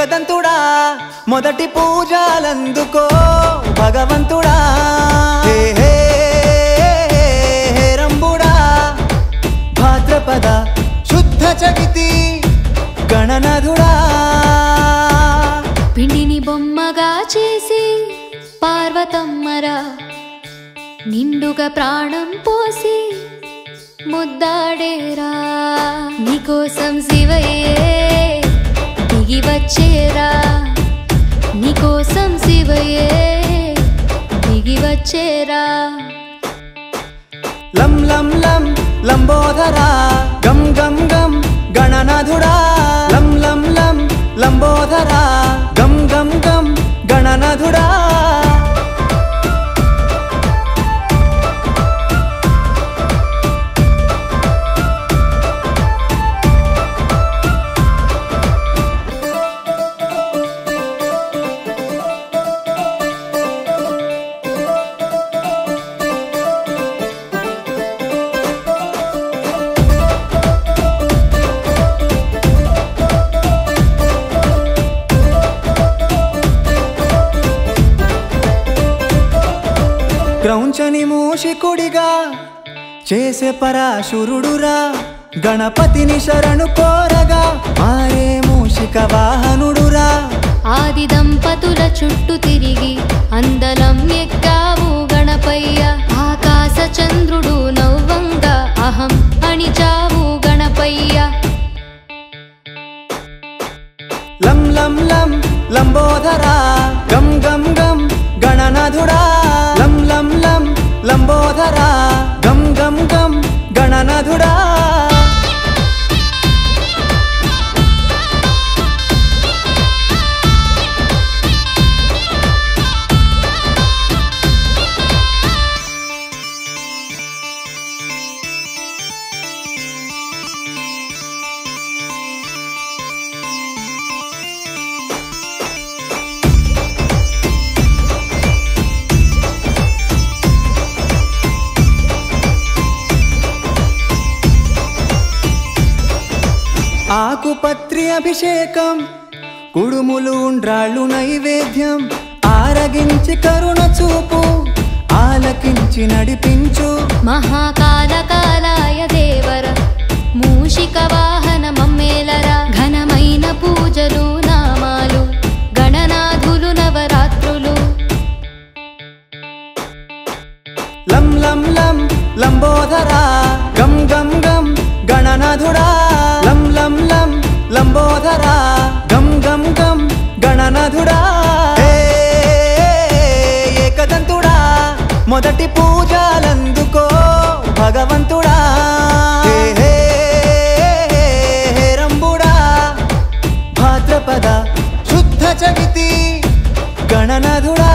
ఏకదంతుడా మొదటి పూజలందుకో భగవంతుడా హే హే రంబుడా భాద్రపద శుద్ధ చవితి గణనాథుడా పిండిని బొమ్మగా చేసి పార్వతమ్మరా నిండుగా ప్రాణం పోసి ముద్దాడేరా నీకోసం శివయ్యే దిగి వచ్చేరా నీకోసం శివయ్యే దిగి వచ్చేరా లం లం లం లంబోదరా గం గం గం గణనాథుడా లం లం లం లంబోదరా గం గం గం గణనాథుడా క్రౌంచని మూషికుడిగా చేసే పరాశురుడురా గణపతిని శరణు కోరగా మారే మూషిక వాహనుడురా ఆది దంపతుల చుట్టూ తిరిగి అందలం ఎక్కావు గణపయ్య ఆకాశ చంద్రుడు నవ్వంగా అహం అణిచావు గణపయ్య లం లం లం లంబోదరా గం గం గం గణనాథుడా లం లం లం లంబోదరా గం గం గం గణనాథుడా ఆకుపత్రి అభిషేకం కుడుములు ఉండ్రాళ్ళు నైవేద్యం ఆరగించి కరుణ చూపు ఆలకించి నడిపించు మహాకాల కాలాయ దేవర మూషిక వాహన మమ్మేలరా ఘనమైన పూజలు నామాలు గణనాథులు నవరాత్రులు లం లం లం లంబోదరా గం గం గం గణనాథుడా లం లం లం లంబోదరా గం గం గం గణనాథుడా ఏకదంతుడా మొదటి పూజలందుకో భగవంతుడా హే హే రంబుడా భాద్రపద శుద్ధ చవితి గణనాథుడా